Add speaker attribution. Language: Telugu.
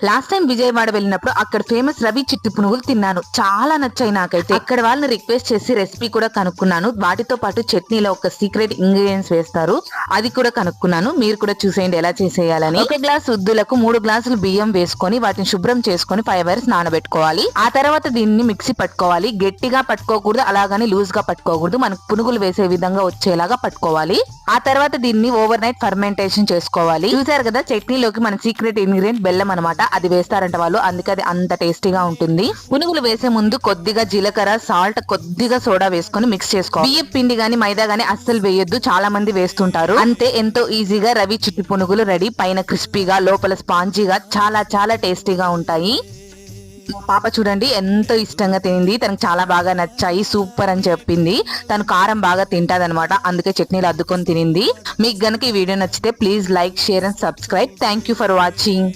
Speaker 1: లాస్ట్ టైం విజయవాడ వెళ్ళినప్పుడు అక్కడ ఫేమస్ రవి చిట్టి పునుగులు తిన్నాను, చాలా నచ్చాయి నాకైతే. అక్కడ వాళ్ళని రిక్వెస్ట్ చేసి రెసిపీ కూడా కనుక్కున్నాను. వాటితో పాటు చట్నీలో ఒక సీక్రెట్ ఇంగ్రీడియంట్స్ వేస్తారు, అది కూడా కనుక్కున్నాను. మీరు కూడా చూసేయండి ఎలా చేసేయాలని. ఒక గ్లాస్ ఉద్దులకు 3 గ్లాసులు బియ్యం వేసుకొని వాటిని శుభ్రం చేసుకొని 5 hours నానబెట్టుకోవాలి. ఆ తర్వాత దీన్ని మిక్సీ పట్టుకోవాలి. గట్టిగా పట్టుకోకూడదు, అలాగని లూజ్ గా పట్టుకోకూడదు, మనకు పునుగులు వేసే విధంగా వచ్చేలాగా పట్టుకోవాలి. ఆ తర్వాత దీన్ని ఓవర్ నైట్ ఫర్మెంటేషన్ చేసుకోవాలి. చూసారు కదా, చట్నీలోకి మన సీక్రెట్ ఇంగ్రీడియంట్ బెల్లం అనమాట, అది వేస్తారంట వాళ్ళు, అందుకే అది అంత టేస్టీగా ఉంటుంది. పునుగులు వేసే ముందు కొద్దిగా జీలకర్ర, సాల్ట్, కొద్దిగా సోడా వేసుకొని మిక్స్ చేసుకోవాలి. బియ్యం పిండి గాని మైదా గాని అస్సలు వేయొద్దు, చాలా మంది వేస్తుంటారు. అంతే, ఎంతో ఈజీగా రవి చిట్టి పునుగులు రెడీ. పైన క్రిస్పీగా, లోపల స్పాంజీగా, చాలా చాలా టేస్టీగా ఉంటాయి. పాప చూడండి ఎంతో ఇష్టంగా తినింది, తనకు చాలా బాగా నచ్చాయి, సూపర్ అని చెప్పింది. తను కారం బాగా తింటాదనమాట, అందుకే చట్నీలు అద్దుకొని తినింది. మీకు గనుక ఈ వీడియో నచ్చితే please like, share and subscribe. Thank you for watching.